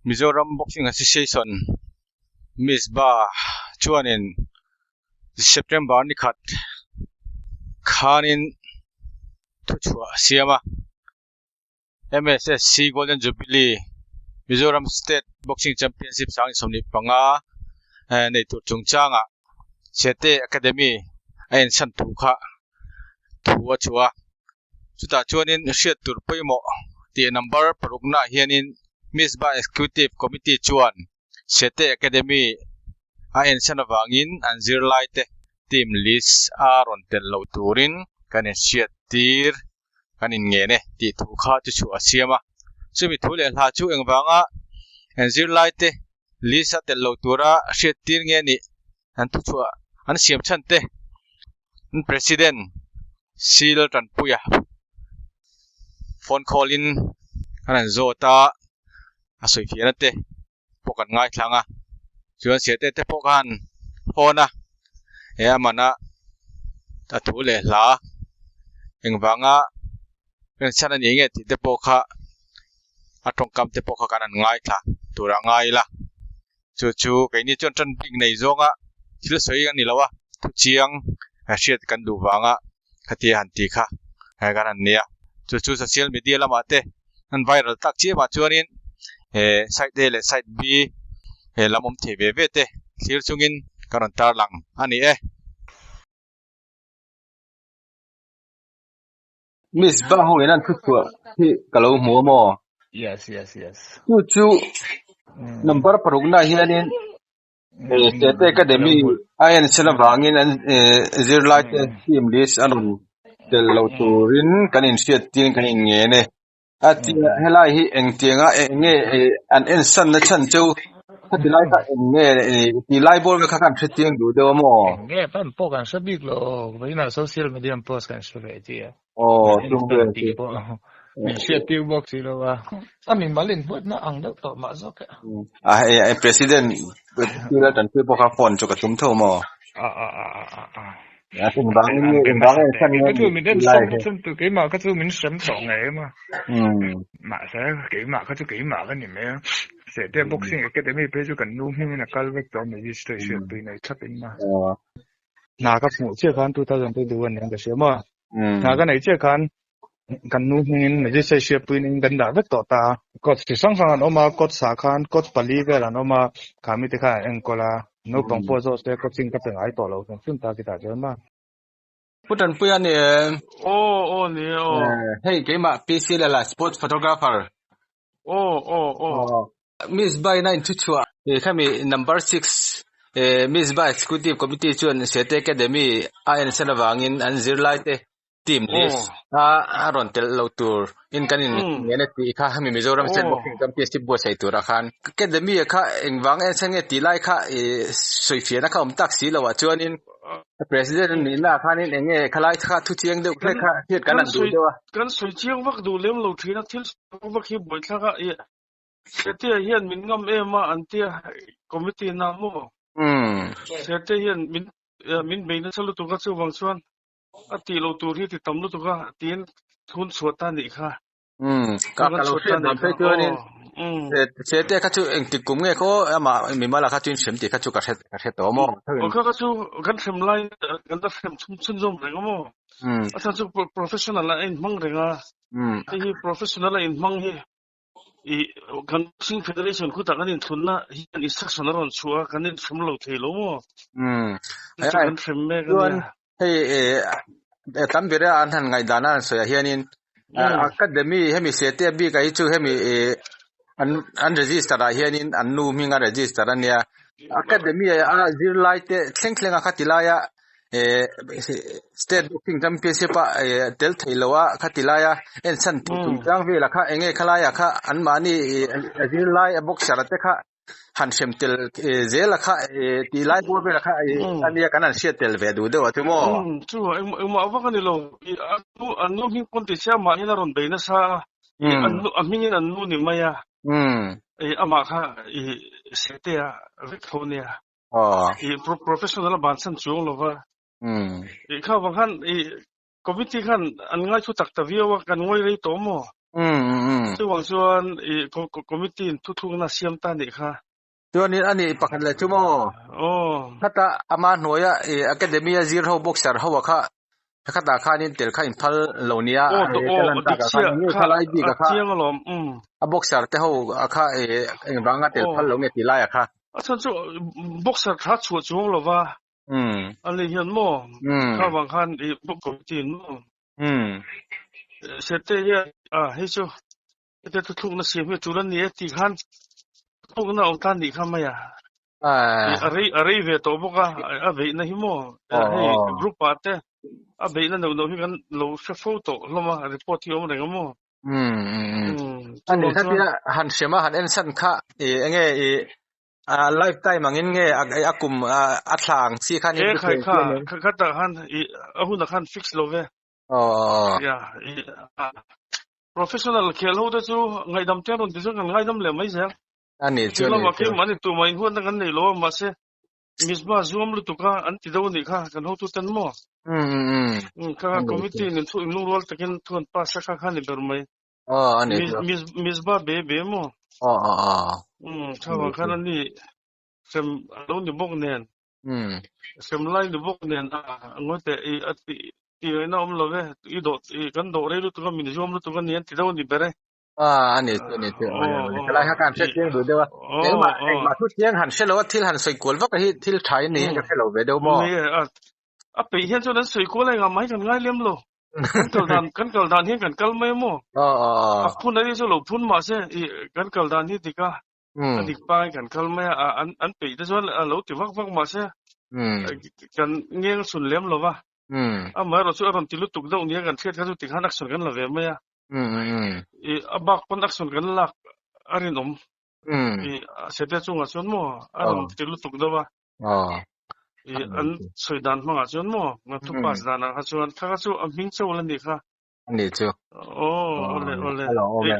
Mizoram Boxing Association Miss Ba chuanin September ni khat khanin thuchua siama MSSC Golden Jubilee Mizoram State Boxing Championship sang somni panga nei tur chungchanga Sete Academy ain san thu kha thuwa chua chuta chuanin hriat tur poimo ti number parukna hianin Miss Ba Executive Committee chuan Sete Academy ain san awangin an zirlai te team list aron tel lo turin kanin hriat tir kanin nge ne ti thu kha chu asiama chumi thule hla chu engwanga an zirlai te list a tel lo tura hriat tir nge ni an thu chu an siam chan te president sil tan puya phone call in kanan zota asoi fiana te pokan ngai thlanga chuan Sete te pokan hona e amana ta thule hla engwanga pen sana ni nge ti te pokha atong kam te pokha kanan ngai thla tura ngai la chu kaini chon chan ping nei zonga thil soi ani lawa thu chiang a hriat kan du wanga khati han ti kha ha kanan nia chu social media lama te an viral tak chi ma chuanin side A le side B lamom the ve te thlir chungin karon tar lang ani Miss Ba ho enan thuchua hi kalo mo mo Yes. chu number parugna hianin State Academy ayan sila wangin an zirlai te team list anun tel lo turin kanin hriat tin kanin nge ne ati helai hi engtianga enge an ensan na chan chu hatilai ka enge ti lai bol ka kan hriting du de mo Nge pan pokan sabik lo na social media post kan shureti tung de ti po Siya box lo ba amin malin put na ang daw to mazok president tila tan pe poka phone chu ka tum tho mo ya tin bang san cái thứ mình đến xong từ cái mà cái thứ mình sắm chọn ngày mà mà sẽ cái mà cái thứ cái mà cái gì mấy sẽ đem boxing cái đấy mình bây giờ cần nuôi mình là cái việc đó mình registration từ này chấp in mà nào cái phụ chưa khán 2021 年嘅時候嘛嗱個你即係kan nu hingin registration pin in ganda vek to ta kot si sang sang no ma kot sa khan kot pali ve la no ma kami te kha enkola no pong po zo ste kot sing ka pe ai to lo sun ta ki ta je ma putan puya ne ni hey ke ma PC la sports photographer Miss Ba 922 kami number 6 Miss Ba Executive Committee chuan Sete Academy ayan sanawangin an zirlai te team list aron tel lo tur in kanin ngene ti kha hami Mizoram State Boxing Championship bo sai tur khan academy kha engwang en sange ti lai kha soifiana kha tak si lawa chuanin president ni la khanin enge khalai kha thu chiang de kha hiat kanan du dewa kan soi chiang wak du lem lo thina thil wak hi boi thla ga Sete hian min ngam ema antia committee na mo Sete hian min beina chalu tu ka chu wang chuan ati lo tur hi ti tamlu tu ka tin thun suata ni kha ka lo hriat na pe chuanin Sete kha chu eng ti kum nge kho ama mi mala kha chin sem ti kha chu ka the to mo kha chu kan sem lai kan ta sem chun zom re mo asa chu professional la in mang renga hi professional la in mang hi kan sing federation khu ta kan in thunna hi instruction ron chua kan in sem lo thelo mo kan sem me kan hey tam bira an han ngai dana so hianin academy hemi Sete bi kai chu hemi an register a hianin an nu minga register ania academy a zirlai te thlengtlenga khatilaya state boxing championship tel theilowa khatilaya en san tu chang vela kha enge khalaya kha an mani zirlai a boxer te kha han sem tel zela kha ti lai bo vela kha ania kanan shetel ve du de wa tumo chu ma wa kan lo anu hin kon ti sia ma ina ron beina sa anu amingin anu ni maya ama kha Sete a Victoria professional bansan chuang lova kha wa khan committee khan an ngai chu tak ta viwa kan ngoi rei to mo ซึ่งหวังส่วนคอมมิตี้ทุกๆน่ะเสียมตานี่ค่ะตัวนี้อันนี้ปักเลยชั่วโมงถ้าตาอามาหน่วยอะคาเดมีซีโร่บ็อกเซอร์เขาว่าค่ะถ้าตาข้านี่เตลข้าอินพัลโลเนียดิเชียค่ะไล่ดีกับค่ะเชียงลมบ็อกเซอร์แต่เขาค่ะบางอ่ะเตลพัลโลเนียตีไล่อะค่ะฉันจะบ็อกเซอร์ทัดชัวร์ช่วงหรอวะอันนี้เห็นมั้งข้าบางคันพวกคอมมิตี้มั้งเสร็จเนี่ยให้ชัวแต่ทุกๆน่ะเสียไม่จุดนี้ที่คันทุกน่ะองค์การนี่ค่ะไม่อะไรเวทตัวพวกเวทนะฮิโมให้กรุ๊ปอาร์ตเวทนั่นเราพี่กันเราเชฟโฟโต้เรามารีพอร์ตที่ออกมาเลยมั้งอันนี้ถ้าที่หันเสียมาหันเอ็นสันค่ะไลฟ์ไทม์มังเงี้ยอากุมอัตลางสี่คันนี้ค่ะแต่หันหุ่นหันฟิกซ์โลเวprofessional เคลเขาจะไงดำเจ้าหนุ่มที่สุดไงดำเลยไม่ใช่อันนี้เชื่อว่าแค่มันตัวมันหัวนั่งกันเลยล้อมาเสียมิสบาซูมลุตุก้าอันที่ดาวนี่ค่ะกันเขาตุตันมั่วค่ะคอมมิตี้นี่ทุกนู่นรัลตะกินทุนป้าสักข้างนี่เป็นไหมอันนี้มิสบาเบ้มั่วค่ะว่าขนาดนี้เซมดาวนี่บอกเนี่ยเซมไลน์นี่บอกเนี่ยงดแต่ที่น้องเราเนี่ยกันโดดเลยลุตุก้ามินซูมลุตุก้าเนี่ยที่ดาวนี่เป็นไรอันนี้อะไรหาการเช็คเรื่องดูด้วยว่ามาทุกเรื่องหันเชลล์ว่าที่หันสวยกว่าก็ที่ใช้นี่ก็เชลล์ไปดูมั้งไปเห็นจนนั้นสวยกว่าเลยงามไหมกันง่ายเลี้ยมโลกันกลดานเห็นกันกลไม่มั้งพูดอะไรที่สุดเราพูดมาเสียกันกลดานที่ติก้าติดไปกันกลไม่อันไปที่สุดเราติดวักมาเสียกันเงี้ยสุดเลี้ยมโลวะเมื่อเราช่วยเราติดลุตุกดาวนี้กันเชื่อกันสุดติดหันนักสุดกันละเว้ยไหมabak kontak sun kan lak arin sete chunga chon mo aron tilu tuk dawa an soidan manga chon mo na tu pas dana ha chuan kha chu amhing chawlan ni kha ani chu ole